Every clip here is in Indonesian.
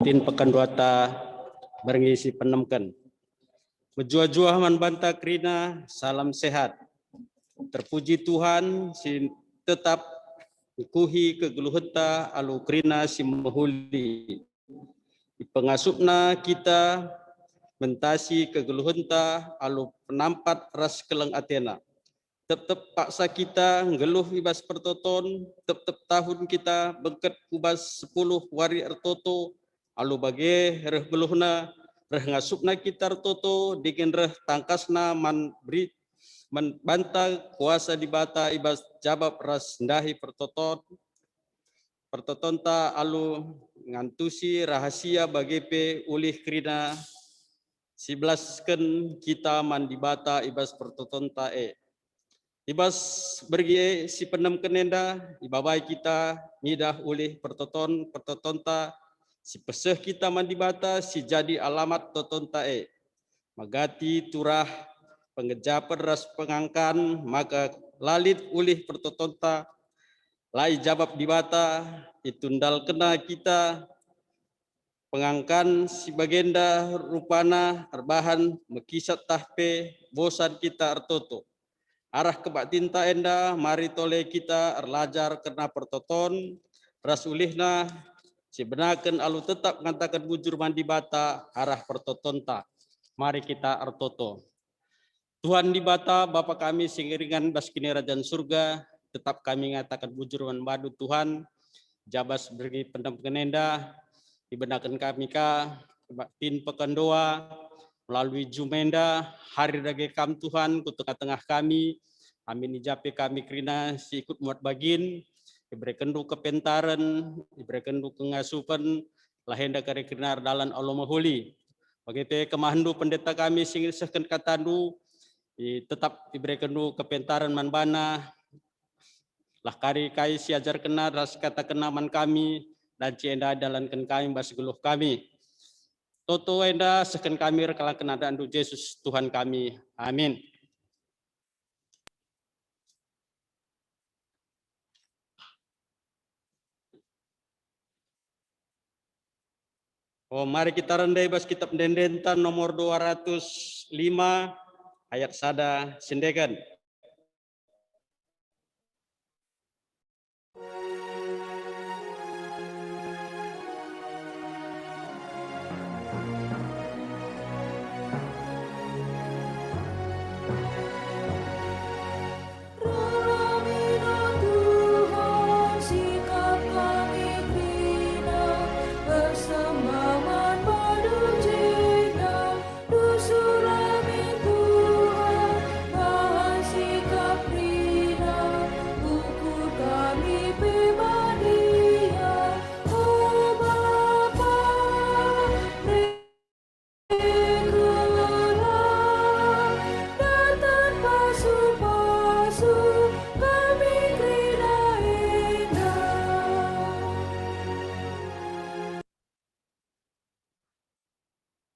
tin pekanduata berngisi penemkan. Menjua-jua man banta krina salam sehat. Terpuji Tuhan si tetap ikuhi kegeluhenta alu krina si mahuli. Pengasupna kita mentasi kegeluhenta alu penampat ras keleng Athena. Tep-tep paksa kita ngeluh ibas pertoton, tep-tep tahun kita bengket ubas 10 wari ertoto, alu bage reh beluhna, reh ngasupna kita ertoto, dikin reh tangkasna man beri, man banta kuasa dibata ibas jabab ras ndahi pertoton ta alu ngantusi rahasia bagepe ulih krina 11 ken kita man dibata ibas pertoton ta Ibas bergi si penem kenenda, ibabai kita nidah oleh pertoton ta, si peseh kita mandibata si jadi alamat toton tae. Magati turah pengejapan ras pengangkan, maka lalit oleh pertoton ta, lai jawab dibata, itundal kena kita, pengangkan si bagenda rupana erbahan mekisat tahpe bosan kita ertoto. Arah kebak tinta enda, mari tole kita erlajar kena pertoton, rasulihna, sebenarkan alu tetap mengatakan bujur mandi bata, arah pertoton ta. Mari kita ertoto. Tuhan di bata, Bapa kami singiringan baskini Rajan Surga, tetap kami mengatakan bujur madu Tuhan, jabas beri pendampingan enda, dibenarkan kami ka, kebak tin pekandoa, melalui Jumenda, hari dage kam Tuhan, ke tengah-tengah kami, amin ijape kami krina si ikut muat bagin, diberikan du kepentaran, diberikan du kengasupan, lahenda kare krina dalan Allah mahuli. Begitu kemahandu pendeta kami singir sehken katandu, tetap diberikan du kepentaran manbana, lah kari kai si ajar kena, ras kata kenaman kami, dan cienda dalankan kami, bas geluh kami. Toto enda seken kami rekala kenadaan du Yesus Tuhan kami. Amin. Oh, mari kita rendai bas kitab dendentan nomor 205 ayat sada sendekan.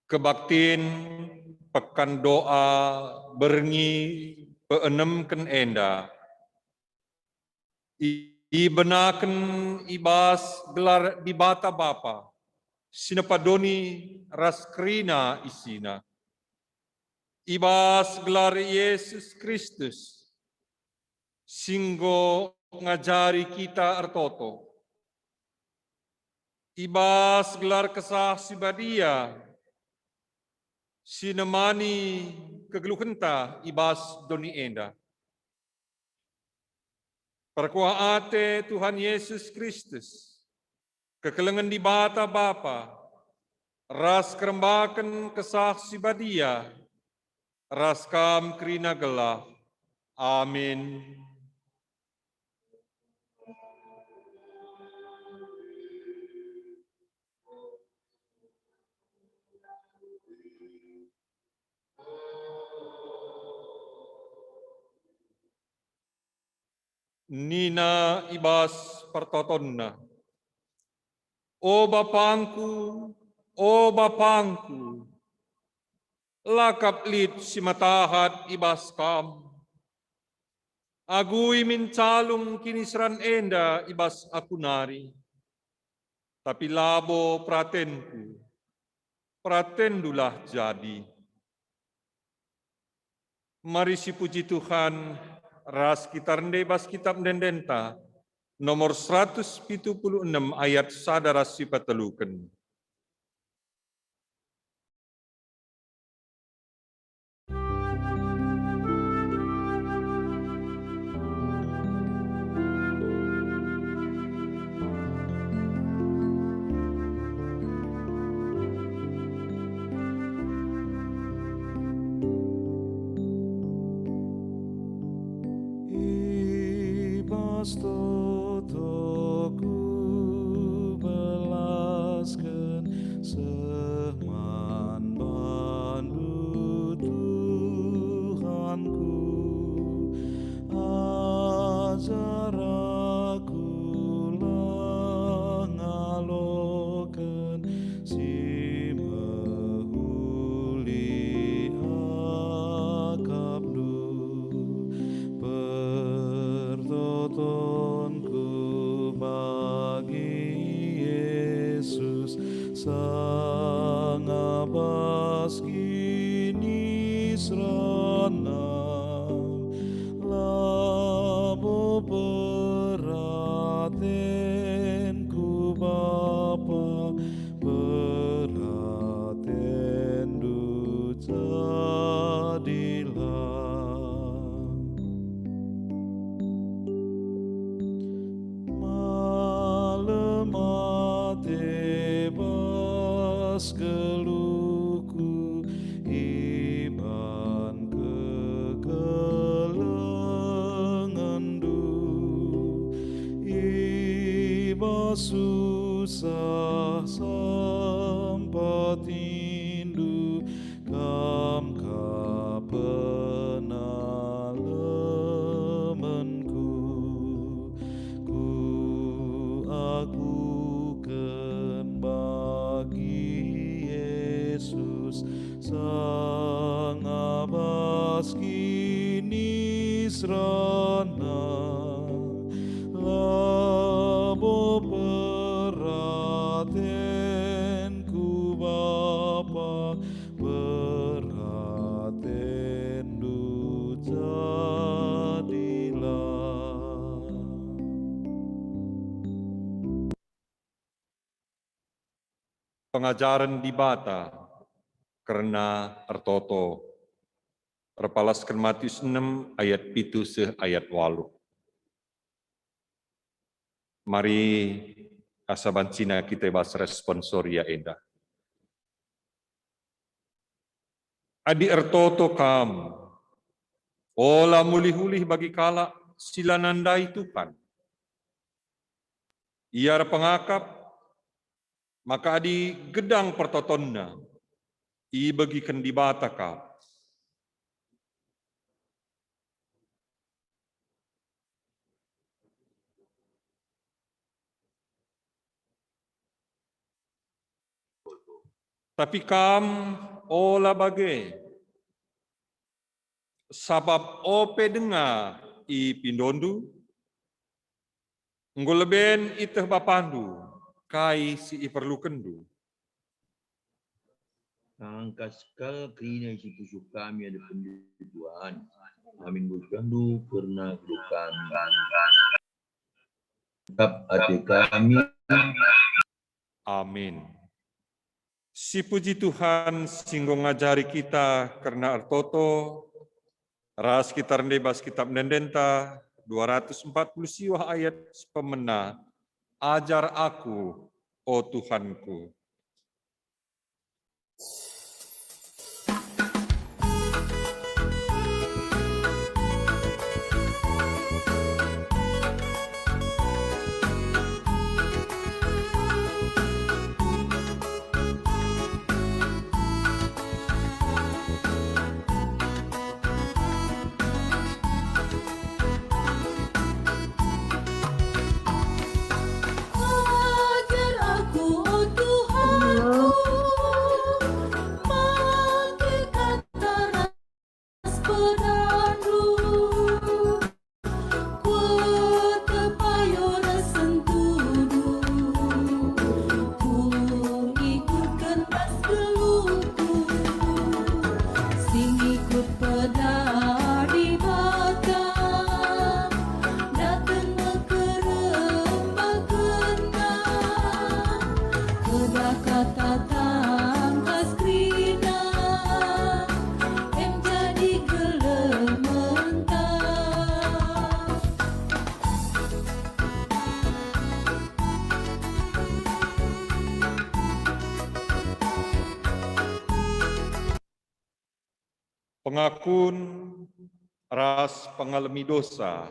Kebaktin pekan doa berngi peenemken enda. Ibenaken ibas gelar dibata Bapa. Sinapadoni raskrina isina. Ibas gelar Yesus Kristus. Singgo ngajari kita ertoto. Ibas gelar kesah sibadia. Sinemani kegeluhenta ibas doni enda. Perkuah ate Tuhan Yesus Kristus, kekelengan di bata Bapa, ras kerembakan kesah sibadia, ras kam krina gelah. Amin. Nina ibas pertotonna. O Bapangku, lakap lit si matahat ibas kam. Agui min calung kinisran enda ibas aku nari. Tapi labo pratenku, pratendulah jadi. Mari si puji Tuhan, ras kita rendai bas kitab dendenta, nomor 176 ayat sadara sifat teluken. Ibas totoku belaskan seman bandu Tuhanku, ajar aku lang ngaloken si mehuli akabdu pertotonku bagi Yesus sang abas kini serana labo peratenku Bapa peraten du jadilah malam bebas geluhku iman kekelengendu iba susah sampatindu kam kapenalemenku ku agukan bagi Yesus sang abas kini serana labo peratenku Bapa peraten du jadilah. Pengajaran di Bata karena Artoto. Terpalaskan Matius 6 ayat 7 se ayat 8. Mari kasaban Cina kita bahas responsoria enda. Adi Artoto kam, ola mulih-ulih bagi kala sila nandai Tuhan. Iar pengakap, maka adi gedang pertotonna, i bagikan di Bata kap. Tapi kam ola bage, sabab ope dengar i pindondu, nggoleben iteh bapandu, kai si i perlukendu. Angkas kal krina isi pusuk kami ada pendidikan. Amin buskandu pernah hidup kami. Tetap hati kami. Amin. Si puji Tuhan singgo ngajari kita karena Artoto, ras kita rendai bas kitab dendenta, 240 siwah ayat pemena, ajar aku, oh Tuhanku. Ajar aku, oh Tuhan. Pengakuan ras pengalami dosa,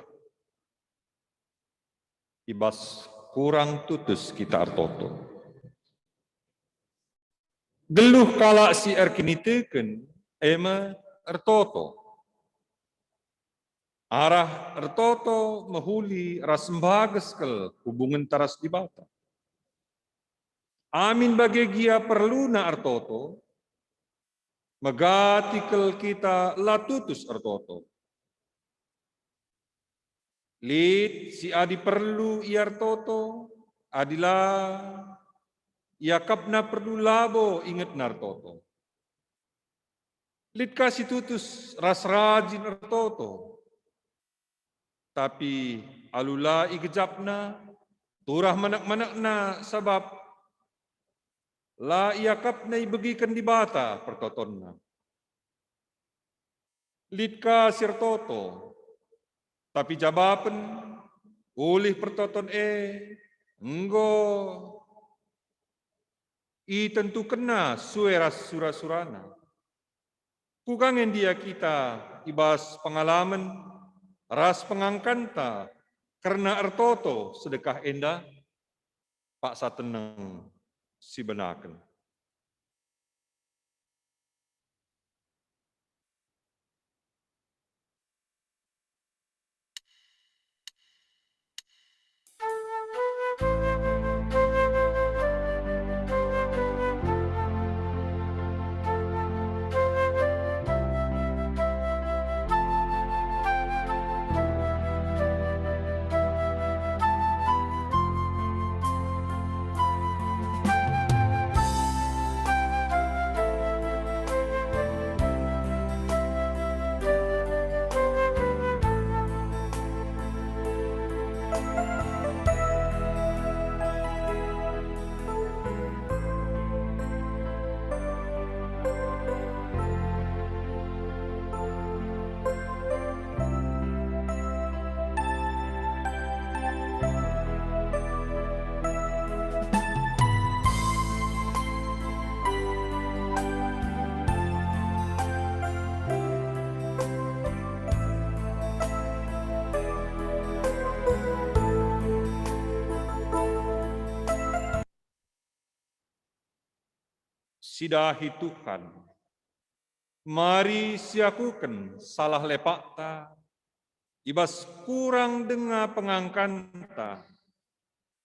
ibas kurang tutus kita artoto. Geluh kala si erkiniteken, ema artoto. Arah artoto mahuli ras mbageskel hubungan taras di bata. Amin bagi gia perlu na artoto, magatikel kita latutus artoto. Lid si adi perlu iartoto, adilah yakapna perlu labo inget nartoto. Lid kasih tutus ras rajin artoto, tapi alula igejapna, turah manak-manakna sabab la yakapna ibagikan di bata pertotonna. Lid kasih artoto, tapi jawaban oleh pertoton enggo i tentu kena sueras surah-surana. Kugangen dia kita ibas pengalaman ras pengangkanta karena artoto sedekah endah pak sateneng si benaken. Sidahi Tuhan, mari siakukan salah lepakta, ibas kurang dengar pengangkanta,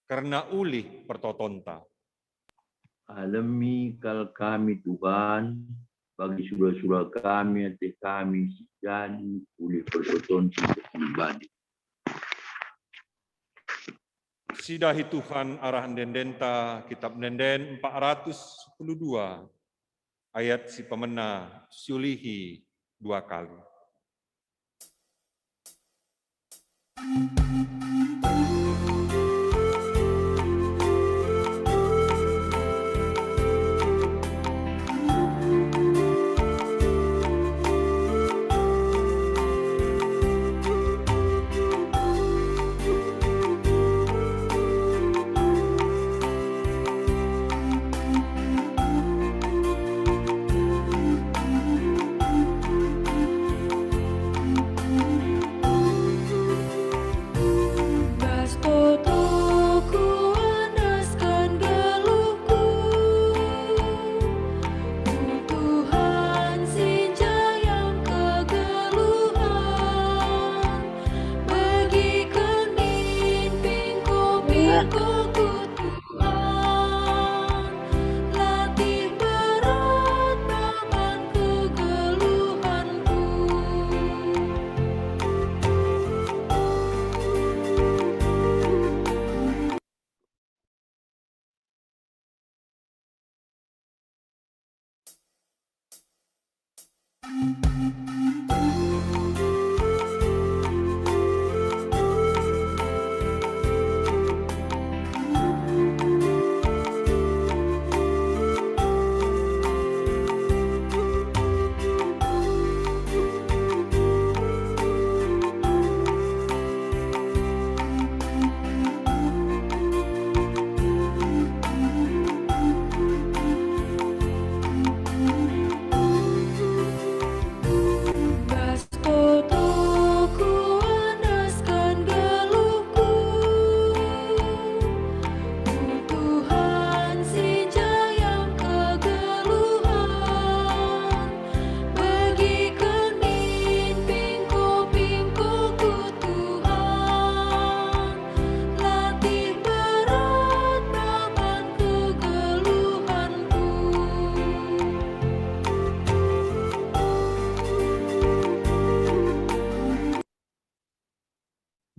karena ulih pertotonta. Alami kal kami Tuhan, bagi surah-surah kami, hati kami, jadi oleh pertoton pribadi. Sidahi Tuhan arah dendenta kitab Nenden 412 ayat si pemena siulihi 2 kali.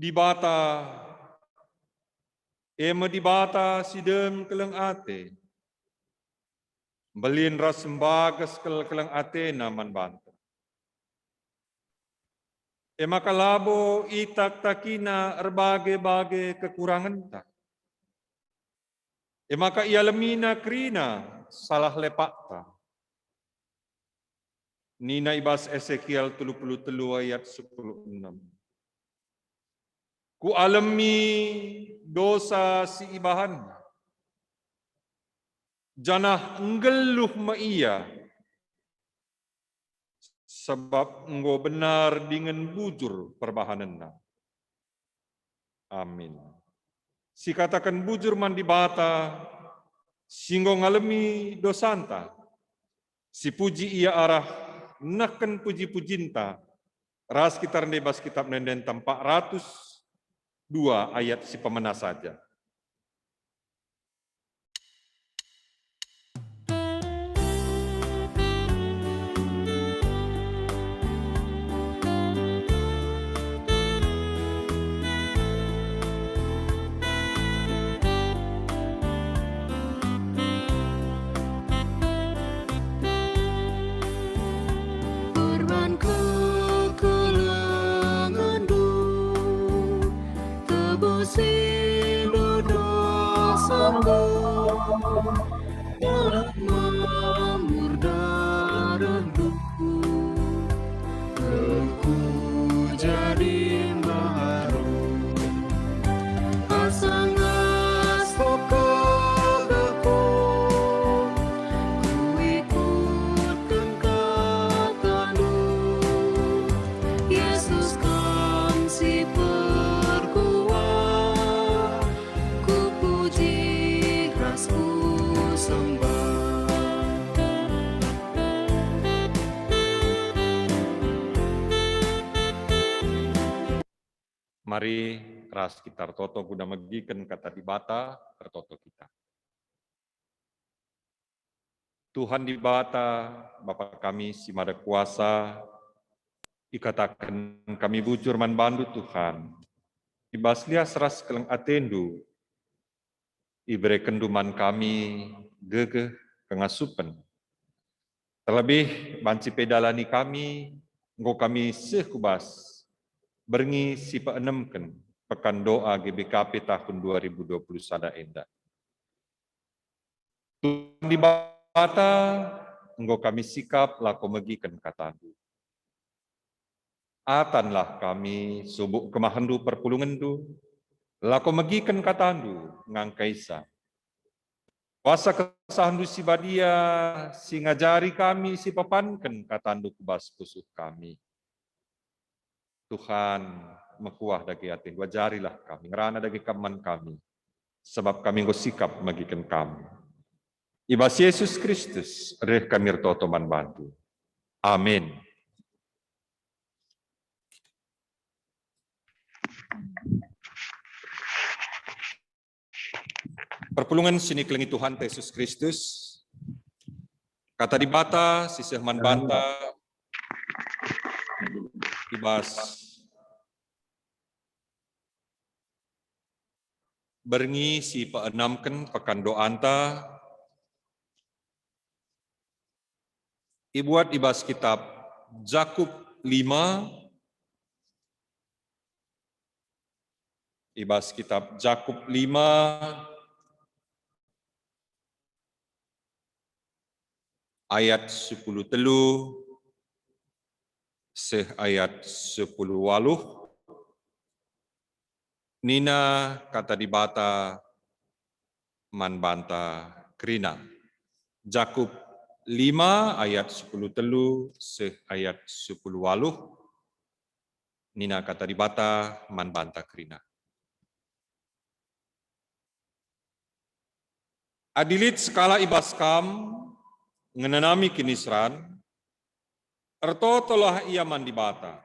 Dibata, ema dibata sidem keleng ate. Belin ras sembagas keleng ate naman banta. Ema kalabo itak takina erbage-bage kekurangan tak. Ema ka ialemina krina salah lepakta. Nina ibas Ezekiel 33 ayat 16. Ku alami dosa si ibahan. Janah enggeluh ma iya. Sebab enggo benar dengan bujur perbahanenna. Amin. Si katakan bujur mandi bata, singgo ngalemi dosanta. Si puji ia arah, naken puji-pujinta. Ras kita bas kitab nenden 402 ayat si pemena saja. Mari ras kita toto guna megiken kata dibata tertoto kita. Tuhan dibata, Bapa kami si mada kuasa, ikatakan kami bujur man bandu Tuhan. Ibas lias ras keleng atendu, ibre kenduman kami gegeh kengasupen. Terlebih banci pedalani kami, engkau kami sekubas, berngi si peenemken pekan doa GBKP tahun 2020 sada enda. Tuhan dibata, engkau kami sikap lako megiken katandu. Atanlah kami subuk kemahendu perpulungendu, lako megiken katandu ngangkaisa. Kuasa kesahandu si badia, si ngajari kami, si papanken katandu kubas pusuh kami. Tuhan mekuah dagi atin, wajarilah kami, ngerana dagi kaman kami, sebab kami sikap magikan kami. Ibas Yesus Kristus, reh kami retotoman bantu. Amin. Perpulungan sini kelengi Tuhan Yesus Kristus, kata dibata, sisih man banta, ibas berngi si peenamken pekan doanta, ibuat ibas kitab Jakub 5, ibas kitab Jakub 5, ayat 10 telu, seh ayat 10 waluh, nina kata dibata man banta krina. Jakub 5 ayat 10 telu, seh ayat 10 waluh, nina kata dibata man banta krina. Adilit skala ibas kam, ngenanami kinisran, ertotolah ia mandibata.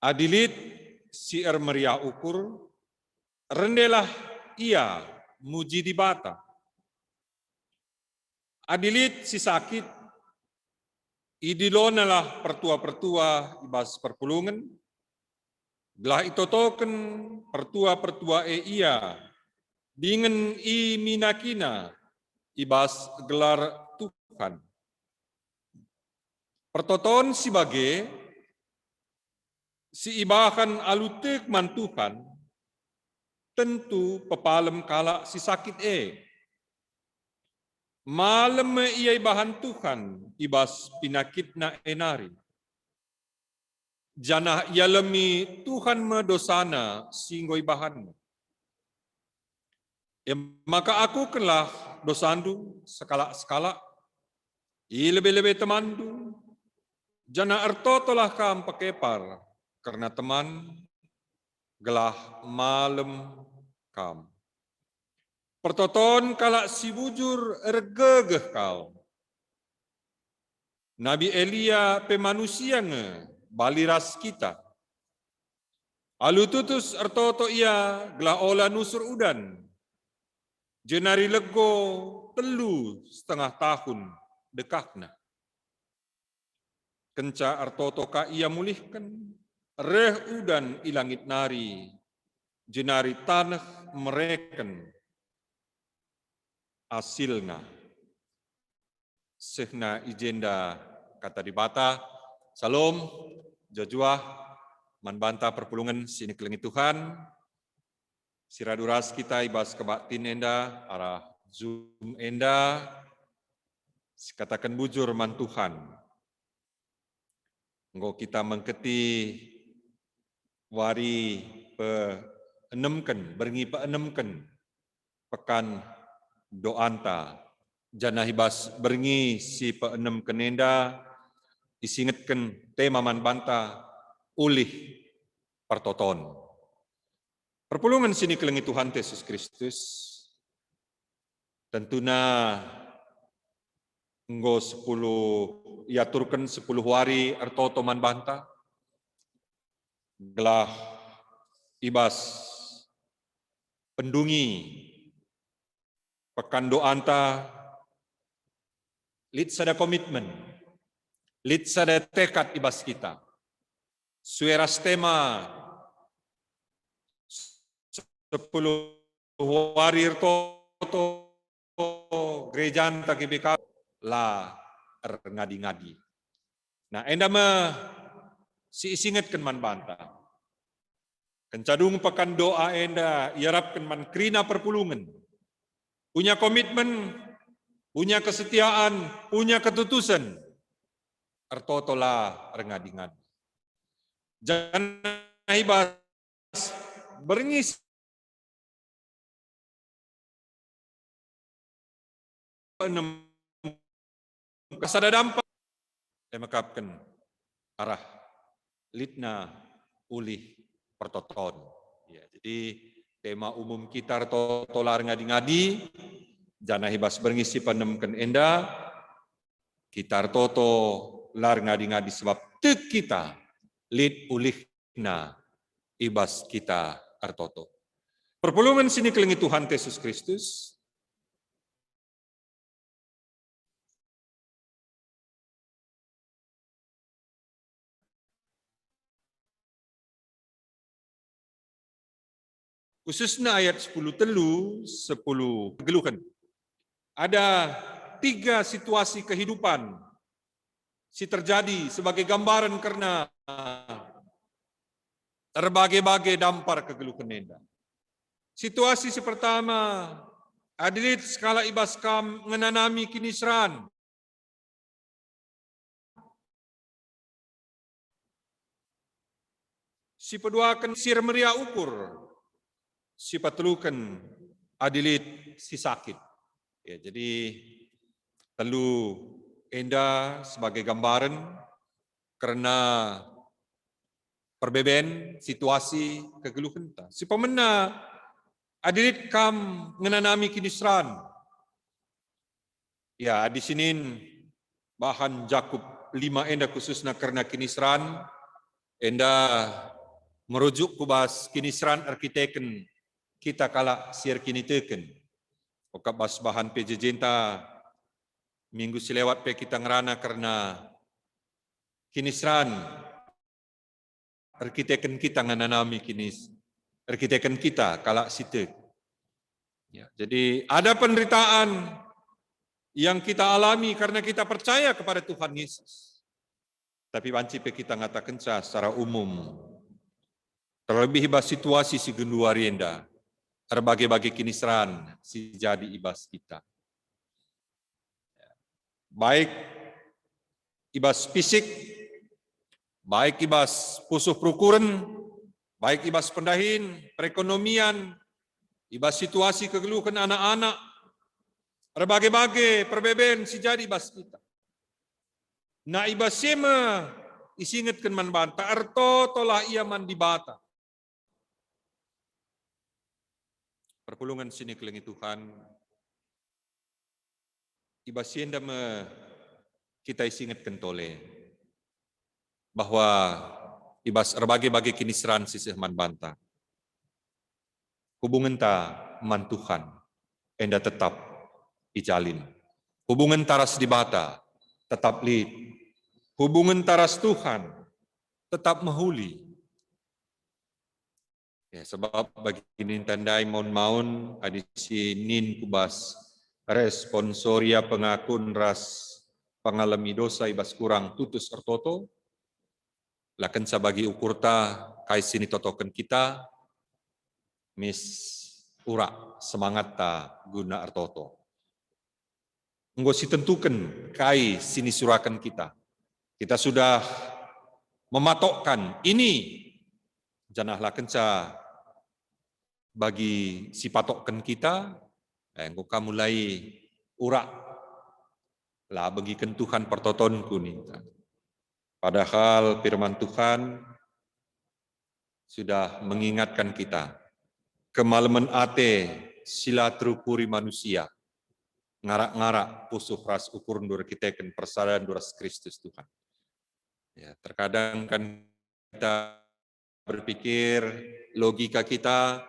Adilit si meriah ukur, rendelah ia muji dibata. Adilit si sakit, idilonalah pertua-pertua ibas perpulungan, Gelah itotoken pertua-pertua ia dingen i minakina ibas gelar Tuhan. Pertoton sebagai si ibahan alutek man Tuhan tentu pepalem kala si sakit Malem ia ibahan Tuhan ibas pinakitna enari. Janah ia lemi Tuhan medosana singgo ibahan. Maka aku kelah dosandu sekala-sekala. I lebih-lebih temandu. Janah ertotolah kam pekepar. Karena teman gelah malem kam. Pertoton kalak si bujur ergegeh kau. Nabi Elia pemanusia baliras kita. Alu tutus ertoto ia gelah olah nusur udan. Jenari lego 3,5 tahun dekakna. Kenca ertoto ka ia mulihkan. Reh udan ilangit nari. Jenari tanah mereken. Asilna. Sehna ijenda kata dibata. Salam, jajuah, manbanta perpulungan sini kelengi Tuhan. Siraduras kita ibas kebaktin enda, arah Zoom enda. Katakan bujur man Tuhan. Engkau kita mengketi wari peenemken, beringi peenemken pekan doanta. Janah ibas beringi si peenem kenenda disingetkan tema man banta ulih pertoton. Perpulungan sini kelengi Tuhan Yesus Kristus. Tentuna enggo 10 iaturkan 10 hari ertoto man banta. Gelah ibas pendungi pekan doanta lid sada komitmen. Lid sada tekad ibas kita. Sueras tema 10 warir toto gereja anta GBK la ngadi-ngadi. Nah, enda me si isingetkan man banta. Kencadung pekan doa enda iarapkan man krina perpulungan. Punya komitmen, punya kesetiaan, punya ketutusan. Ertotola ngadi-ngadi. Jangan ibas berngis kasada dampak emakapkan arah litna ulih pertoton. Ya, jadi tema umum kita ertotola ngadi-ngadi janah ibas berngisi penemken enda kita ertoto lar ngadi-ngadi sebab tek kita lit ulihna ibas kita ertoto. Perpulungan sini kelengi Tuhan Yesus Kristus. Khususnya ayat 10 telu, 10 geluhan. Ada 3 situasi kehidupan si terjadi sebagai gambaran karena berbagai-bagai dampar kegeluhan enda. Situasi pertama, adilit skala ibas kam menanami kinisran. Si peduakan sir meria ukur. Si patlukan adilit si sakit. Ya, jadi telu enda sebagai gambaran karena perbedaan situasi kegeluhan. Si pemena adilit kam menanami kinisran. Ya, di sini bahan Jakub 5 enda khususnya karena kinisran enda merujuk kubas kinisran arkiteken kita kala siar kini teken. Oka bas bahan PJJ minggu silewat pe kita ngerana karena kinisran arkiteken kita ngananami kini, arkiteken kita kalak sitek. Ya, jadi ada penderitaan yang kita alami karena kita percaya kepada Tuhan Yesus. Tapi wancipe kita ngatakan secara umum, terlebih ibas situasi si gendua rienda, berbagai-bagai kinisran si jadi ibas kita. Baik ibas fisik, baik ibas pusuh perukuran, baik ibas pendahin, perekonomian, ibas situasi kegeluhan anak-anak, berbagai-bagai perbeben si jadi ibas kita. Na ibas sema isingatkan man banta, arto tolah ia man dibata. Perpulungan sini kelengi Tuhan, ibas sienda me kita isingatkan tole bahwa ibas berbagai-bagai kinisran sisih man banta. Hubungan ta man Tuhan, enda tetap ijalin. Hubungan taras dibata, tetap lid. Hubungan taras Tuhan, tetap mahuli. Ya, sebab bagi ini tandai maun-maun, adisi nin kubas, responsoria pengakun ras pengalami dosa ibas kurang tutus ertoto, laken sabagi ukurta kai sini totoken kita, mis ura semangat ta guna ertoto. Enggo si tentukan kai sini surakan kita. Kita sudah mematokkan ini janahlah kenca bagi si patokkan kita, enggo mulai ura lah bagikan Tuhan pertotonku nih. Padahal firman Tuhan sudah mengingatkan kita kemalaman ate sila terukuri manusia ngarak-ngarak pusuh ras ukur ndur kita ken persadaran duras Kristus Tuhan. Ya, terkadang kan kita berpikir logika kita,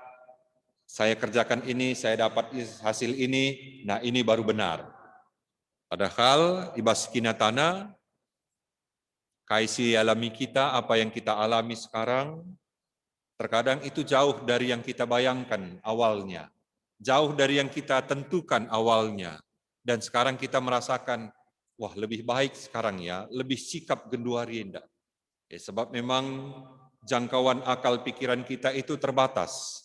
saya kerjakan ini, saya dapat hasil ini, nah ini baru benar. Padahal ibas kinatana, kaisi alami kita, apa yang kita alami sekarang, terkadang itu jauh dari yang kita bayangkan awalnya. Jauh dari yang kita tentukan awalnya. Dan sekarang kita merasakan, wah lebih baik sekarang ya, lebih sikap gendua rienda. Ya, sebab memang jangkauan akal pikiran kita itu terbatas.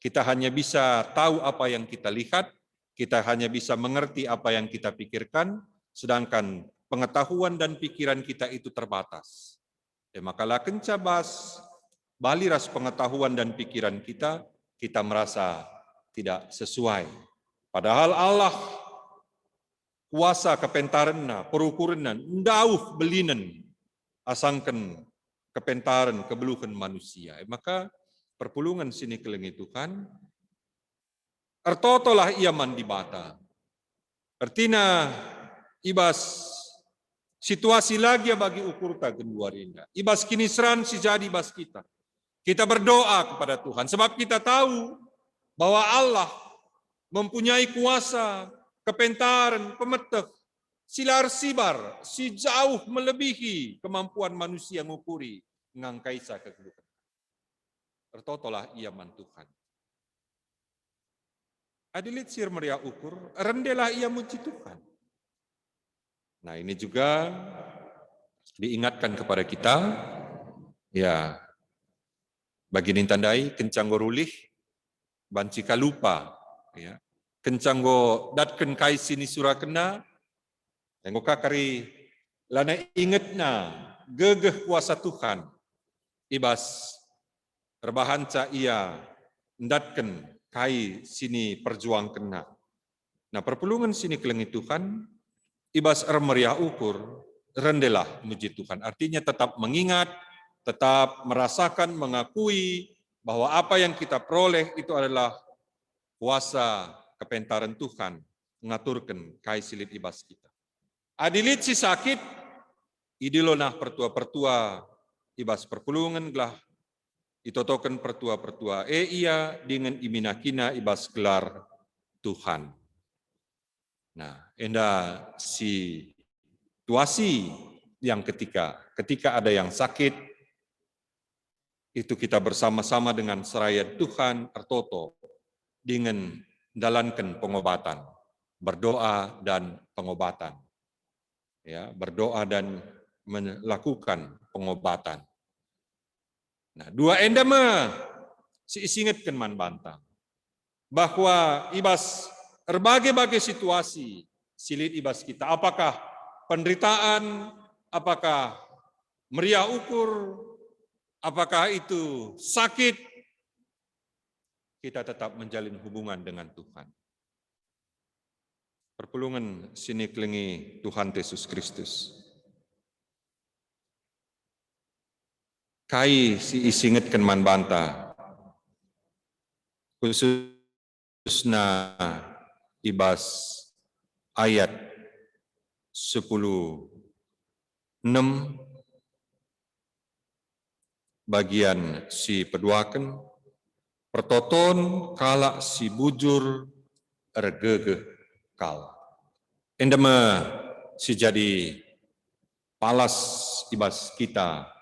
Kita hanya bisa tahu apa yang kita lihat, kita hanya bisa mengerti apa yang kita pikirkan, sedangkan pengetahuan dan pikiran kita itu terbatas. Ya, makalah kencabas, baliras pengetahuan dan pikiran kita merasa tidak sesuai. Padahal Allah kuasa kepentaranna, perukuranna, ndauh belinen, asangkan kepentaran, kebeluhan manusia. Maka perpulungan sini kelengi Tuhan, ertotolah ia mandi bata. Artinya, ibas situasi lagi bagi ukur ta gendua rinda. Ibas kinisran si jadi ibas kita. Kita berdoa kepada Tuhan, sebab kita tahu bahwa Allah mempunyai kuasa, kepentaran, pemetek, silar sibar, si jauh melebihi kemampuan manusia ngukuri, ngangkaisa kegeluhan. Tertotolah ia man Tuhan. Adilit sir meria ukur, rendelah ia muji Tuhan. Nah ini juga diingatkan kepada kita, ya bagi nintandai kencang gorulih, bancika lupa, ya. Kencanggo datken kai sini surakena, yang kakari lana ingetna gegeh kuasa Tuhan, ibas terbahanca ia datken kai sini perjuang kena. Nah perpulungan sini kelengi Tuhan, ibas meriah ukur, rendelah muji Tuhan. Artinya tetap mengingat, tetap merasakan, mengakui bahwa apa yang kita peroleh itu adalah kuasa kepentaran Tuhan mengaturkan kai silit ibas kita. Adilit si sakit, idilonah pertua-pertua ibas perpulungan gelah itotoken pertua-pertua ia dengan iminakina ibas gelar Tuhan. Nah, enda situasi yang ketika ada yang sakit, itu kita bersama-sama dengan seraya Tuhan Artoto dengan dalankan pengobatan, berdoa dan pengobatan. Ya, berdoa dan melakukan pengobatan. Nah, dua endama si isingatkan man bantang bahwa ibas berbagai-bagai situasi silit ibas kita, apakah penderitaan, apakah meriah ukur, apakah itu sakit, kita tetap menjalin hubungan dengan Tuhan. Perpulungan sini kelengi Tuhan Yesus Kristus. Kai si isingatkan man banta, khususna ibas ayat 10:6 bagian si peduaken, pertoton kala si bujur ergege kal. Endema si jadi palas ibas kita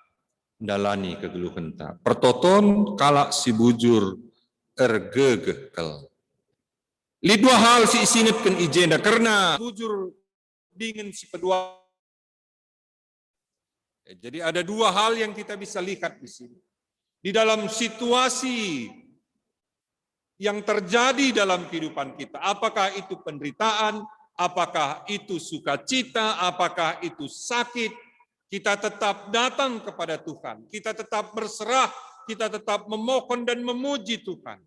dalani kegeluhan ta. Pertoton kala si bujur ergege kal. Li dua hal si isingatkan ijenda karena bujur dingin si pedua. Jadi ada dua hal yang kita bisa lihat di sini. Di dalam situasi yang terjadi dalam kehidupan kita, apakah itu penderitaan, apakah itu sukacita, apakah itu sakit, kita tetap datang kepada Tuhan, kita tetap berserah, kita tetap memohon dan memuji Tuhan.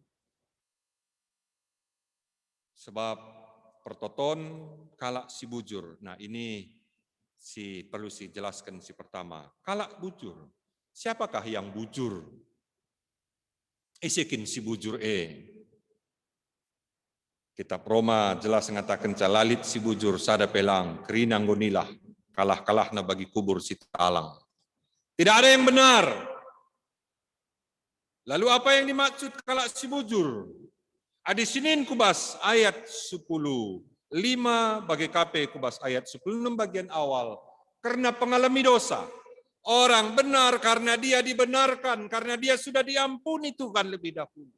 Sebab pertoton kala si bujur. Nah, ini perlu jelaskan si pertama. Kala bujur. Siapakah yang bujur? Isikin si bujur Kitab Roma jelas mengatakan calalit si bujur sada pelang kerinang gonilah kalah-kalahna bagi kubur si talang. Tidak ada yang benar. Lalu apa yang dimaksud kala si bujur? Adi sinin kubas ayat 10:5 bagi KP kubas ayat 10:6 bagian awal. Karena pengalami dosa. Orang benar karena dia dibenarkan, karena dia sudah diampuni Tuhan lebih dahulu.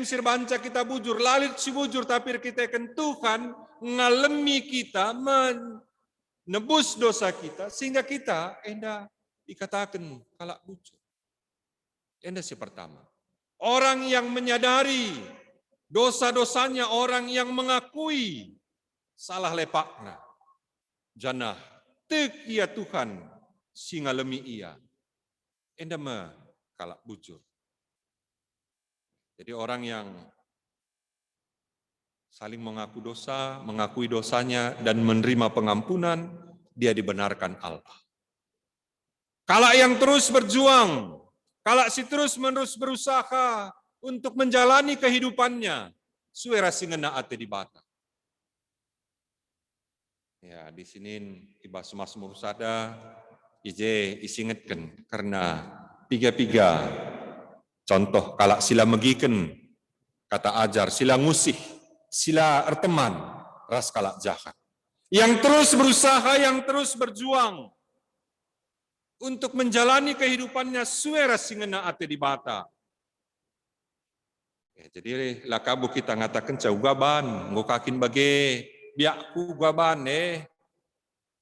Sir banca kita bujur, lalit si bujur, tapi kita akan Tuhan ngalemi kita, menebus dosa kita, sehingga kita enda dikatakan kalak bujur. Enda si pertama. Orang yang menyadari dosa-dosanya, orang yang mengakui salah lepakna. Janah, tek ia Tuhan, si ngalemi ia. Enda me kalak bujur. Jadi orang yang saling mengaku dosa, mengakui dosanya, dan menerima pengampunan, dia dibenarkan Allah. Kala yang terus berjuang, kala si terus-menerus berusaha untuk menjalani kehidupannya, suara singena ate di bata. Ya, di sini ibas Mazmur sada, ije isingetkan, karena piga-piga contoh kalau sila megiken, kata ajar, sila ngusih, sila erteman, ras kalak jahat. Yang terus berusaha, yang terus berjuang untuk menjalani kehidupannya suara singena ate di bata. Ya, jadi lakabu kita ngatakan cau gaban, ngokakin bage biakku gaban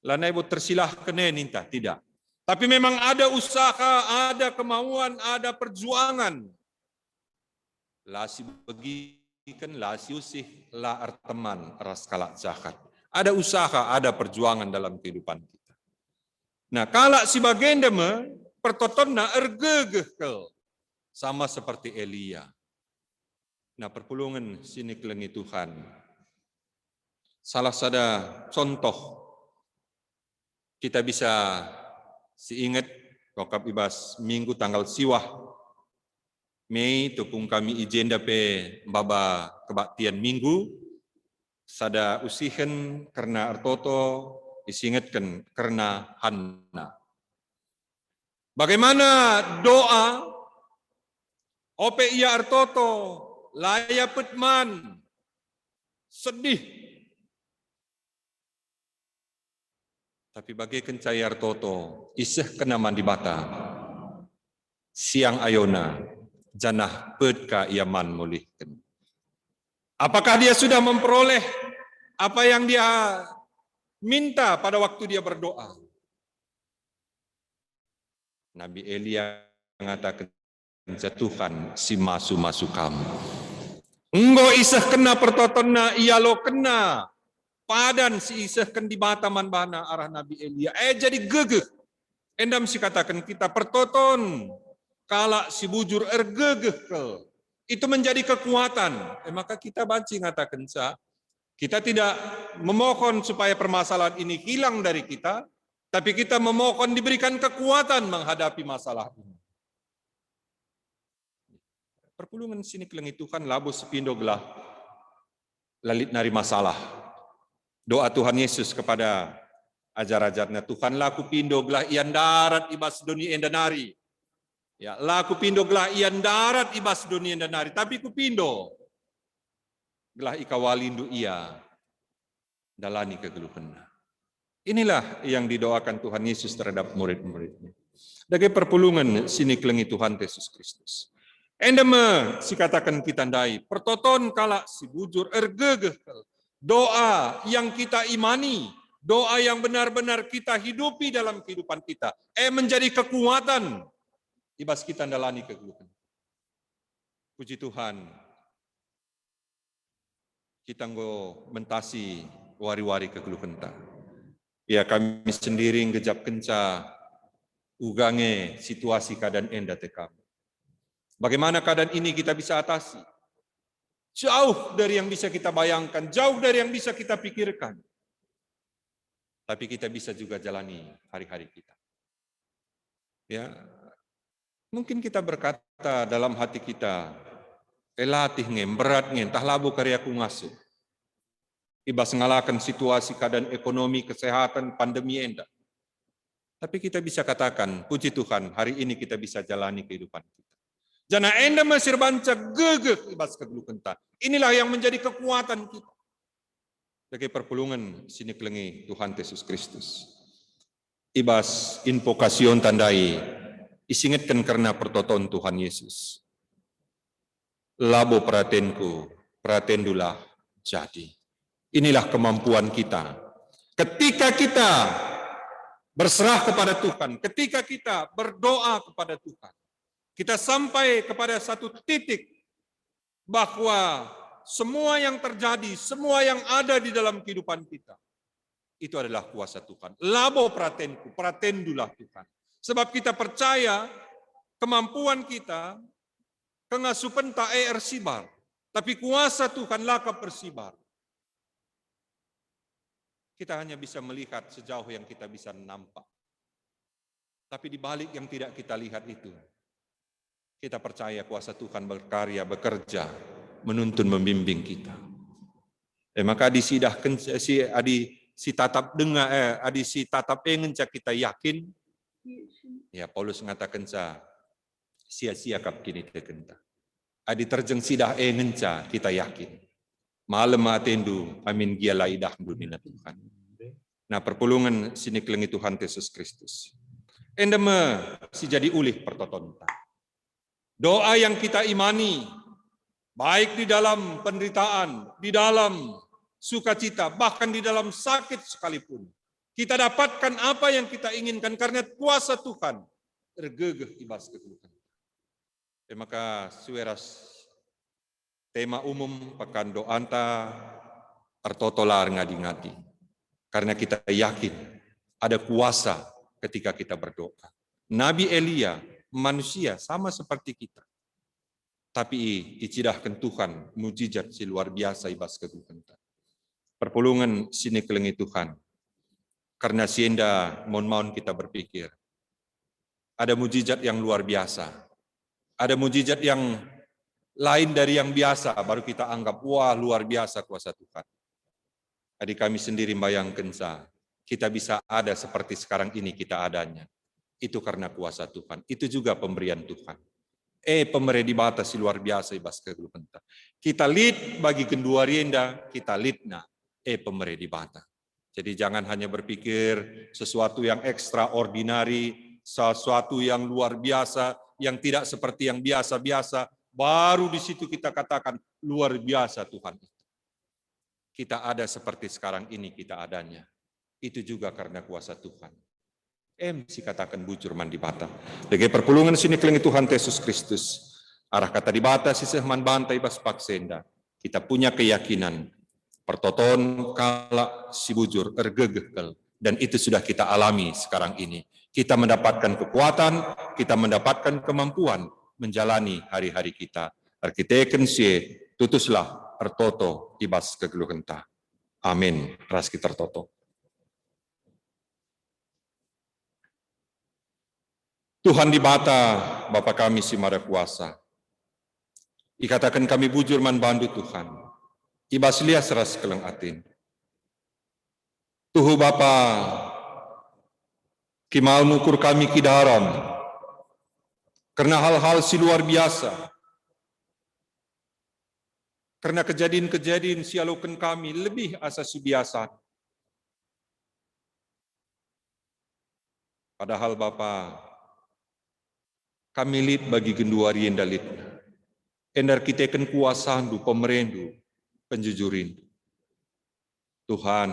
lanai buat tersilahkan ninta, tidak. Tapi memang ada usaha, ada kemauan, ada perjuangan. Lasi begikan, lasi usih, la arteman, ras kalak jahat. Ada usaha, ada perjuangan dalam kehidupan kita. Nah, kalak si bagenda pertotonna ergegekel. Sama seperti Elia. Nah, perpulungan sini kelengi Tuhan. Salah sada contoh kita bisa ingat kokap ibas minggu tanggal siwah Mei tupung kami ijenda pe baba kebaktian minggu sada usihen karena artoto disingatkan karena Hanna. Bagaimana doa ope ia artoto laya petman sedih. Tapi bagi kencayar toto, iseh kena mandi bata. siang ayona janah pedka iaman mulihkan. Apakah dia sudah memperoleh apa yang dia minta pada waktu dia berdoa? Nabi Elia mengatakan, Tuhan si masu kamu. Enggo isah kena pertotonna ia lo kena padan si isah ken di bataman bana arah Nabi Elia. Jadi gegeh. Endam si katakan kita pertoton kala si bujur gegeh ke. Itu menjadi kekuatan. Maka kita banci ngatakan kita tidak memohon supaya permasalahan ini hilang dari kita, tapi kita memohon diberikan kekuatan menghadapi masalah ini. Perpulungan sini kelengi Tuhan labo sepindo gelah lalit nari masalah. Doa Tuhan Yesus kepada ajar-ajarnya, Tuhan laku pindo gelah ian darat ibas dunia endanari. Ya, laku pindo gelah ian darat ibas dunia endanari, tapi ku pindo gelah ikawalindu ia dalani kegeluhan. Inilah yang didoakan Tuhan Yesus terhadap murid-muridnya. Dari perpulungan sini kelengi Tuhan Yesus Kristus. Endeme si katakan kita ndai pertoton kala si bujur ergegeh doa yang kita imani, doa yang benar-benar kita hidupi dalam kehidupan kita menjadi kekuatan ibas kita ndalani kegeluhan. Puji Tuhan, kita nggo mentasi wari-wari kegeluhan ta. Ya kami sendiri ngejap kenca ugange situasi keadaan enda te kami. Bagaimana keadaan ini kita bisa atasi? Jauh dari yang bisa kita bayangkan, jauh dari yang bisa kita pikirkan. Tapi kita bisa juga jalani hari-hari kita. Ya, mungkin kita berkata dalam hati kita, latih ngem, berat ngem, tah labu karyaku ngasuh. Ibas ngalakan situasi keadaan ekonomi, kesehatan, pandemi enda. Tapi kita bisa katakan, puji Tuhan, hari ini kita bisa jalani kehidupan kita. Jana enda masir banca gegeh ibas kegeluhan ta. Inilah yang menjadi kekuatan kita. Sebagai perpulungan sini kelengi Tuhan Yesus Kristus. Ibas invokasion tandai isingetkan karena pertoton Tuhan Yesus. Labo pratenku, pratendulah jadi. Inilah kemampuan kita. Ketika kita berserah kepada Tuhan, ketika kita berdoa kepada Tuhan, kita sampai kepada satu titik bahwa semua yang terjadi, semua yang ada di dalam kehidupan kita, itu adalah kuasa Tuhan. Labo pratenku, pratendulah Tuhan. Sebab kita percaya kemampuan kita, kengasupan tak ersibar, tapi kuasa Tuhan laka persibar. Kita hanya bisa melihat sejauh yang kita bisa nampak. Tapi di balik yang tidak kita lihat itu, kita percaya kuasa Tuhan berkarya, bekerja, menuntun, membimbing kita. Maka disidahkan si tatap dengar, si tatap engenca kita yakin. Ya Paulus mengatakan sia-sia kap kini tekenta. Adi terjeng sidah engenca kita yakin. Malam atendu amin giala idah dunia Tuhan. Nah perpulungan sini kelengi Tuhan Yesus Kristus. Endeme si jadi ulih pertotonta. Doa yang kita imani, baik di dalam penderitaan, di dalam sukacita, bahkan di dalam sakit sekalipun. Kita dapatkan apa yang kita inginkan karena kuasa Tuhan. Tergegeh ibas kegeluhan. Maka sueras tema umum pekan doanta artotolar ngadi-ngadi. Karena kita yakin ada kuasa ketika kita berdoa. Nabi Elia manusia sama seperti kita. Tapi dicidahkan Tuhan mujizat si luar biasa ibas kegeluhan. Perpulungan sini kelengi Tuhan. Karena sienda mohon kita berpikir. Ada mujizat yang luar biasa. Ada mujizat yang lain dari yang biasa, baru kita anggap, wah luar biasa kuasa Tuhan. Adik kami sendiri bayangkan kita bisa ada seperti sekarang ini kita adanya. Itu karena kuasa Tuhan. Itu juga pemberian Tuhan. Pemberi di batas luar biasa ibas kegeluhan. Kita lid bagi kendua rienda, kita lidna. Pemberi di batas. Jadi jangan hanya berpikir sesuatu yang ekstraordinari, sesuatu yang luar biasa, yang tidak seperti yang biasa-biasa, baru di situ kita katakan luar biasa Tuhan. Kita ada seperti sekarang ini kita adanya. Itu juga karena kuasa Tuhan. MC katakan bujur mandi bata. Dege perpulungan sini kelengi Tuhan Yesus Kristus. Arah kata di bata sisih man bantai bas paksenda. Kita punya keyakinan. Pertoton kala si bujur ergegel. Dan itu sudah kita alami sekarang ini. Kita mendapatkan kekuatan, kita mendapatkan kemampuan menjalani hari-hari kita. Arkiteken sie, tutuslah ertoto ibas kegeluhenta. Amin. Ras kita tertoto. Tuhan di bata, Bapa kami si Maha Kuasa. Ikatakan kami bujur man bandu Tuhan. Ibas lias ras keleng atin. Tuhu Bapa, kimau nukur kami kidaram, karena hal-hal si luar biasa, karena kejadian-kejadian si alukan kami lebih asa si biasa. Padahal Bapa, kami lit bagi genduari yang dalit, endar kita ken kuasandu, pemerendu, penjujurin. Tuhan,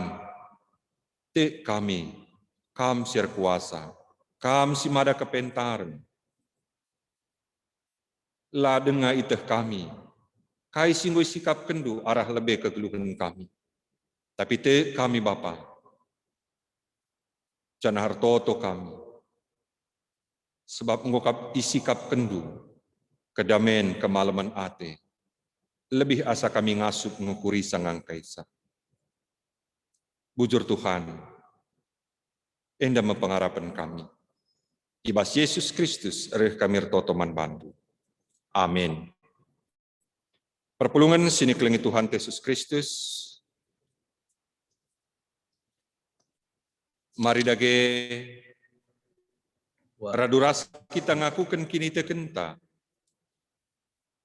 te kami, kam siar kuasa, kam si mada kepentaran. La denga iteh kami, kai singgoi sikap kendu arah lebih kegeluhan kami. Tapi te kami Bapa, jangan hartoto kami, sebab ngokap isikap kendu, kedamen kemalaman ate, lebih asa kami ngasup ngukuri sangang kaisa. Bujur Tuhan, endah mempengharapan kami. Ibas Yesus Kristus, ereh kami retotoman bantu. Amin. Perpulungan sini kelengi Tuhan Yesus Kristus. Mari dage raduras kita ngakukan kini tekenta.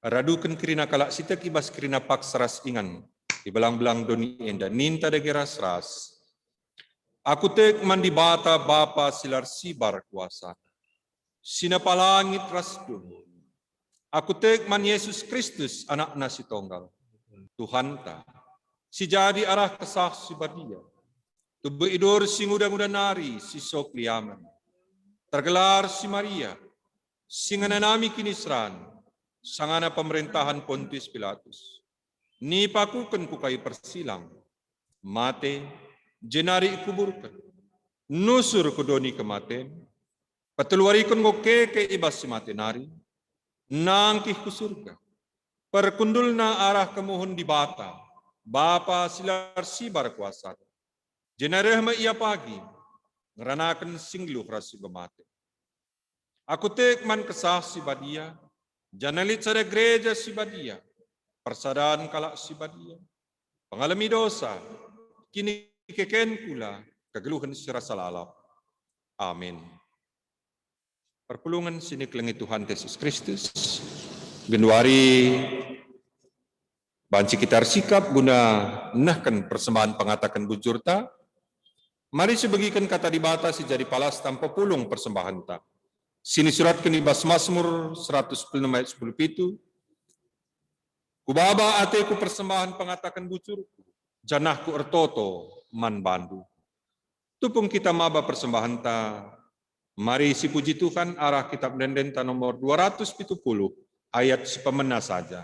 Radukan kirina kalak sita kibas kirina paksaras ingan. Di belang-belang doni enda ninta dage ras-ras. Aku tek mandi bata Bapa silar sibar kuasa. Sinapalangit rasdun. Aku tek man Yesus Kristus anak nasi tonggal. Tuhan ta. Si jadi arah kesah si badia. Tubuh idur si muda-muda nari si sok liaman. Tergelar si Maria. Singananami kinisran. Sangana pemerintahan Pontius Pilatus. Ni pakukan ku kayu persilang. Mate. Jenari kuburkan. Nusur kudoni kematen. Patulwarikon ko ke ibas si mate nari. Nangkih ku surga. Perkundul na arah kemohon di bata. Bapa silar sibar kuasa. Jenareh ma ia pagi. Ngeranakan singluh rasi bemate. Aku tek man kesah si badia. Janalit sada gereja si badia. Persadaan kalak si badia. Pengalami dosa. Kini keken kula. Kegeluhan si rasa lalap. Amin. Perpulungan sini kelengi Tuhan Yesus Kristus. Genduari banci kita sikap guna nahkan persembahan pengatakan bujurta. Mari sebagikan kata di bata si jadi palas tanpa pulung persembahan ta. Sini surat kenibas Mazmur 110 ayat 10 pitu. Kubaba ateku persembahan pengatakan bujurku. Janahku ertoto man bandu. Tupung kita maba persembahan ta. Mari si puji Tuhan arah kitab Dendenta nomor 270 ayat sepemena saja.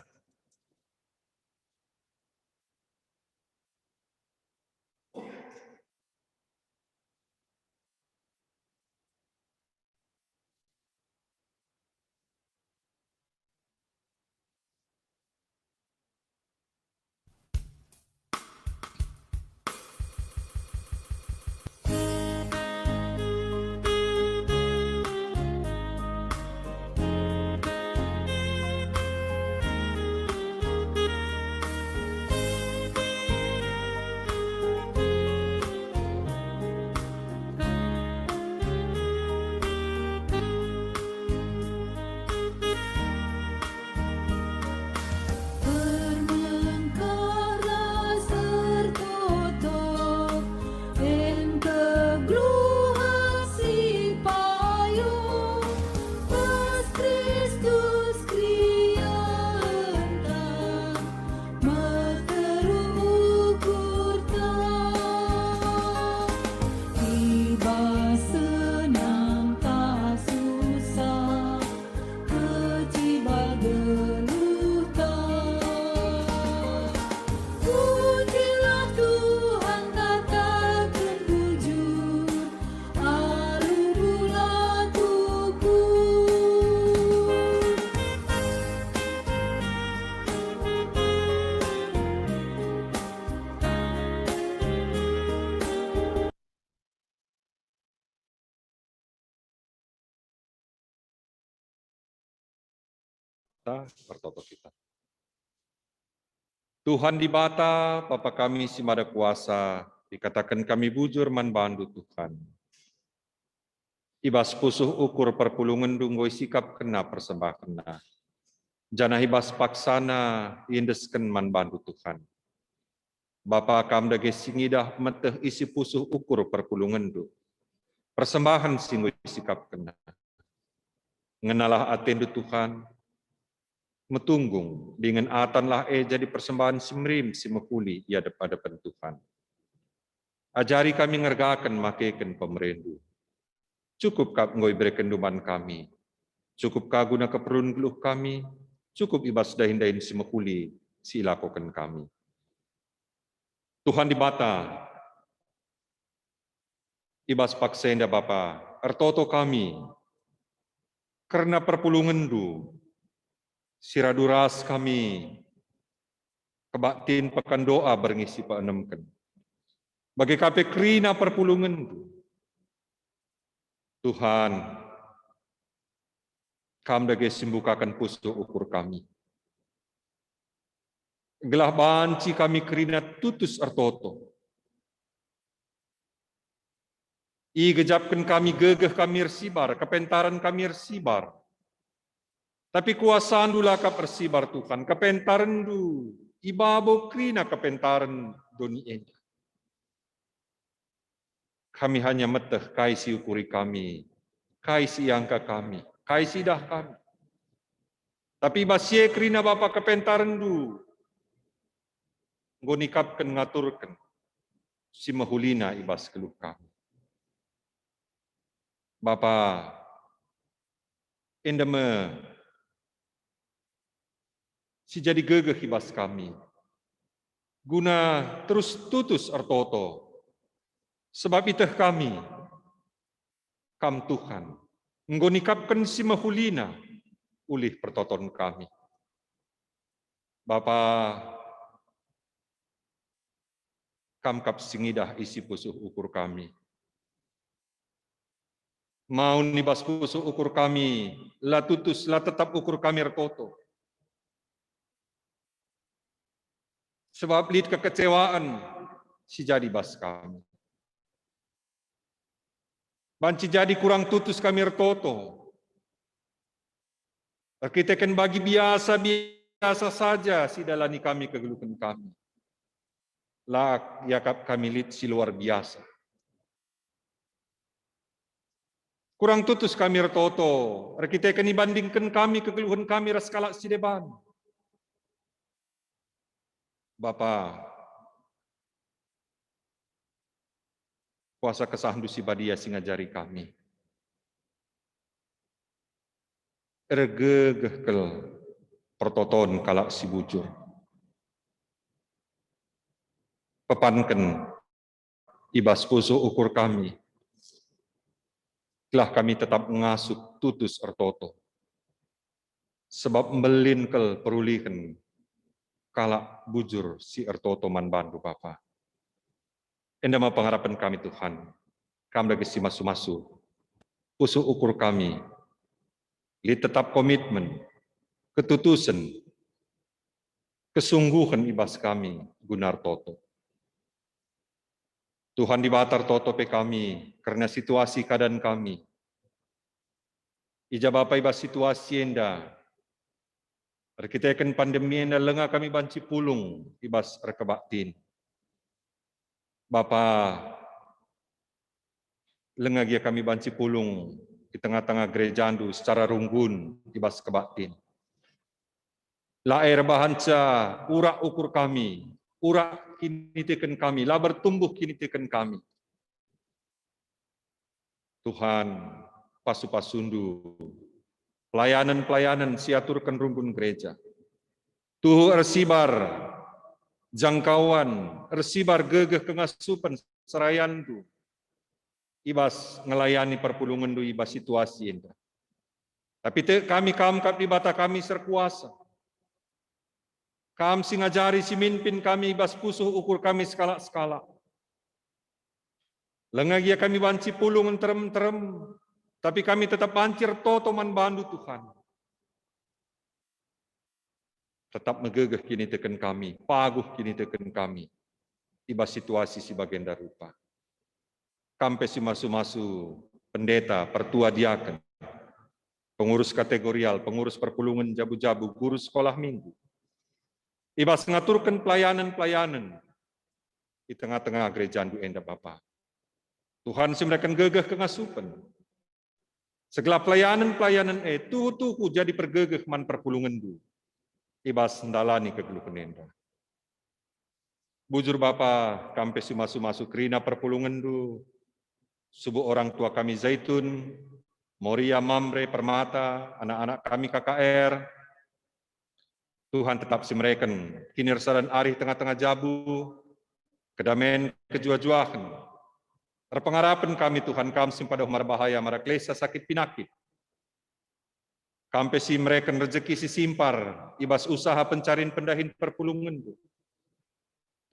kita, pertoto kita. Tuhan di bata, Bapa kami si mada kuasa, dikatakan kami bujur man bandu Tuhan. Ibas pusuh ukur perpulungan dunggoi sikap kena persembah kena. Jana ibas paksana indesken man bandu Tuhan. Bapa kam dage singidah meteh isi pusuh ukur perpulungan du. Persembahan singgo sikap kena. Ngenalah atendu Tuhan, metunggung dengan atanlah jadi persembahan simrim simekuli ia depan Tuhan. Ajari kami ngergakan makaikan pemerendu. Cukup kap ngoi berikan duman kami. Cukup kaguna keperun geluh kami. Cukup ibas dahin-dahin simekuli si lakukan kami. Tuhan di bata, ibas paksenda Bapa, ertoto kami, karena perpulungan du, siraduras kami, kebaktin pekan doa berngisi peenemken. Bagi kape krina perpulungan du, Tuhan, kam dage simbukakan pustu ukur kami. Gelah banci kami krina tutus ertoto. I gejapkan kami gegeh kami ersibar, kepentaran kami ersibar. Tapi kuasaan dula kap ersibar Tuhan, kepentaran du, ibabo krina kepentaran doni enda. Kami hanya meteh kaisi ukuri kami, kaisi angka kami, kaisi dah kami. Tapi basye krina Bapa kepentaran du, ngonikapkan ngaturkan, si mahulina ibas keluh kami. Bapa, endeme, si jadi gegeh ibas kami, guna terus tutus ertoto, sebab iteh kami, kam Tuhan, ngonikapkan si mahulina, ulih pertoton kami. Bapa, kam kap singidah isi pusuh ukur kami. Mau nibas pusuh ukur kami, la tutus, la tetap ukur kami ertoto. Sebab lid kekecewaan, si jadi bas kami. Banci jadi kurang tutus kami ertoto. Kita kan bagi biasa saja si dalani kami kegeluhan kami. Lak yakap kami lid si luar biasa. Kurang tutus kami ertoto. Kita kan dibandingkan kami kegeluhan kami raskala si deban. Bapa, kuasa kesahandu si badia singajari kami. Ergegehkel pertoton kalak si bujur. Pepanken ibas pusuh ukur kami. Telah kami tetap ngasup tutus ertoto. Sebab melinkel perulihan kalak bujur si ertoto man bandu Bapa. Endama pengharapan kami Tuhan. Kami lagi si masu-masu. Pusuh ukur kami. Li tetap komitmen, ketutusan, kesungguhan ibas kami gunar toto. Tuhan di batar toto pe kami karena situasi keadaan kami. Ija Bapa ibas situasi enda. Kita akan pandemi enda lenga kami banci pulung ibas rekebaktin. Bapa lenga gia kami banci pulung di tengah-tengah gereja andu secara runggun ibas kebaktin. La air bahanca urak ukur kami, urak kini teken kami, la bertumbuh kini teken kami. Tuhan, pasu-pasundu, pelayanan-pelayanan siaturkan runggun gereja. Tuhu ersibar, jangkauan, ersibar gegeh kengasupan serayandu. Ibas ngelayani perpulungan du ibas situasi indah. Tapi kami kamkap di bata kami serkuasa. Kam singajari si mimpin kami ibas pusuh ukur kami skala-skala. Lengagia kami banci pulung terem-terem, tapi kami tetap bancir toto man bandu Tuhan. tetap megegeh kini teken kami, paguh kini teken kami, ibas situasi si bagenda rupa. Kampe si masu-masu pendeta, pertua diaken, pengurus kategorial, pengurus perpulungan jabu-jabu, guru sekolah minggu. Ibas ngaturkan pelayanan-pelayanan di tengah-tengah gereja andu enda Bapa. Tuhan si mereka gegeh kengasupan. Segala pelayanan-pelayanan tuhu jadi pergegeh man perpulungan du. Ibas ndalani kegeluhan enda. Bujur Bapa, kampe si masu-masu kerina perpulungan du. Subuh orang tua kami Zaitun, Moria, Mamre, Permata, anak-anak kami KKR, Tuhan tetap si mereka kini resadan arih tengah-tengah jabu, kedamaian kejua-juahan, pengharapan kami Tuhan kami pada umar bahaya, mara klesa sakit pinakit, kampe si mereka rezeki si simpar, ibas usaha pencarian pendahin perpulungan,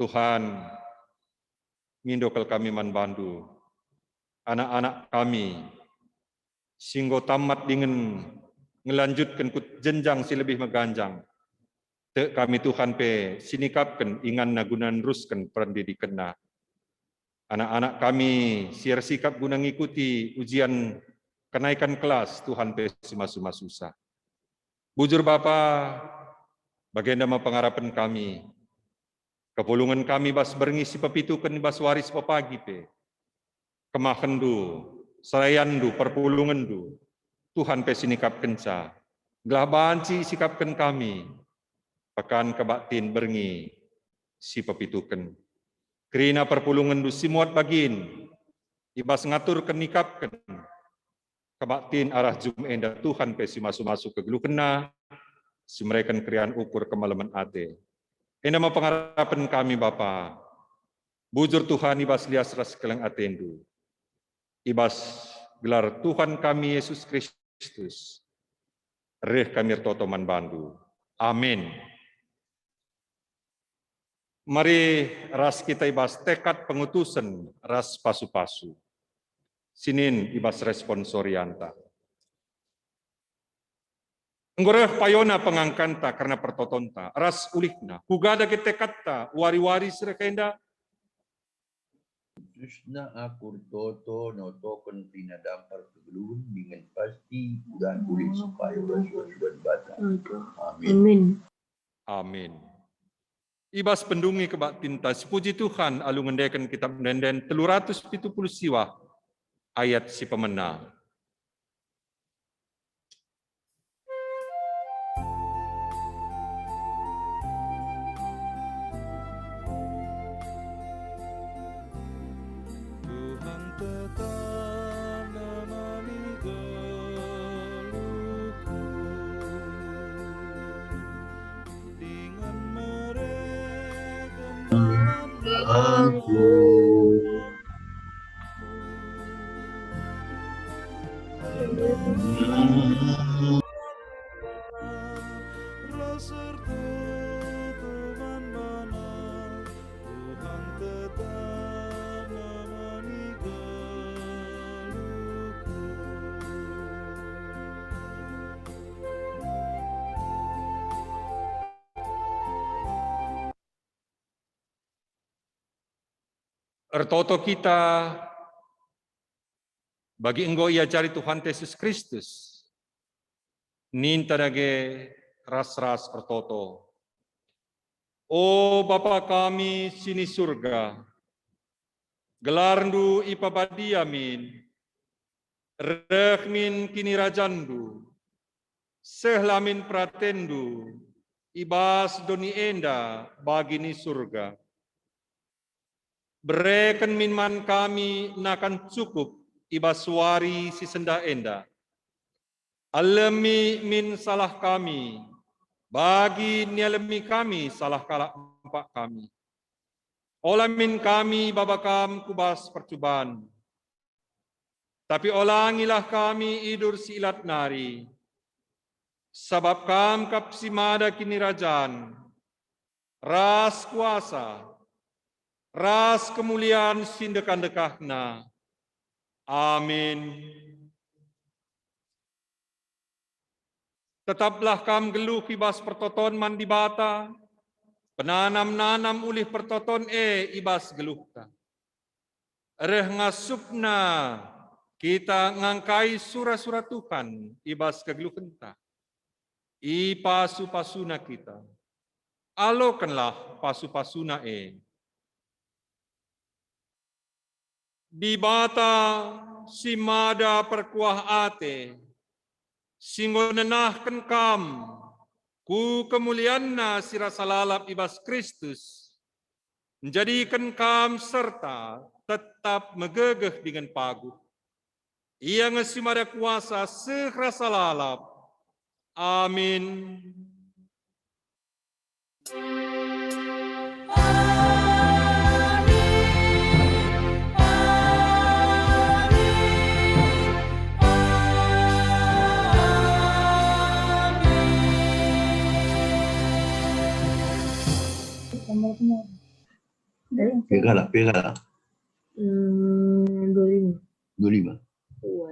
Tuhan, ngindokal kami man bandu, anak-anak kami, singgo tamat dengan ngelanjutkan jenjang si lebih meganjang. Te kami Tuhan pe sinikapkan ingan nagunan ruskan pendidikan na. Anak-anak kami siar sikap guna ngikuti ujian kenaikan kelas Tuhan pe simas-simas susah. Bujur Bapa, baginda pengharapan kami. Kepulungan kami bas berngisi pepitukan bas waris pepagi pe. Kemahendu, serayandu, perpulungandu. Tuhan pe sinikap kenca. Gelah banci sikapkan kami. Pekan kebaktin berngi si pepitukan. Kerina perpulungan du simuat bagin. Ibas ngatur kenikapkan. Kebaktin arah jum enda Tuhan pe si masuk-masuk ke gelu kena. Si mereka krian ukur kemalaman ate. Enda ma pengharapan kami Bapa. Bujur Tuhan ibas lias ras keleng atendu. Ibas gelar Tuhan kami Yesus Kristus. Reh kami totoman bandu. Amin. Mari ras kita ibas tekad pengutusan ras pasu-pasu. Sinin ibas responsorianta. Enggoreh payona pengangkanta karena pertotonta. Ras ulikna. Hugada ketekata wari-wari serekenda. Susna akur toto no token tina dampar kegelun dengan pasti dan kulit supaya sudah bata. Amin. Amin. Ibas pendungi kebak tinta, sepuji Tuhan alu ngendekan kitab nenden 370 siwah ayat si pemena. Tuhan tetap menemani geluhku dengan meregang Aku serta teman mana Tuhan tetap menemani geluhku. Ertoto kita bagi engkau ia cari Tuhan Yesus Kristus. Ninta dage ras-ras ertoto. Oh Bapa kami sini surga. Gelarndu ipabadi amin. Rehmin kini rajandu. Sehlamin pratendu. Ibas doni enda bagi ni surga. Bereken minman kami nakan cukup ibaswari si senda enda. Alemi min salah kami, bagi nialemi kami salah kalak empak kami. Olamin kami babakam kubas percubaan. Tapi olangilah kami idur silat nari. Sabab kam kapsimada kini rajan. Ras kuasa. Ras kemuliaan sindekan dekahna. Amin. Tetaplah kam geluh ibas pertoton mandi bata, penanam-nanam ulih pertoton ibas geluhta. Ereh ngasupna kita ngangkai surah-surah Tuhan ibas kegeluhenta. I pasu-pasuna kita. Alokanlah pasu-pasuna Di bata si mada perkuah ate, singonenahkan kam, ku kemulianna sirasalalap ibas Kristus, menjadikan kam serta tetap megegeh dengan paguh. Ia ngesimada kuasa sekrasa lalap. Amin. Pegang lah. 25. 25. Wah,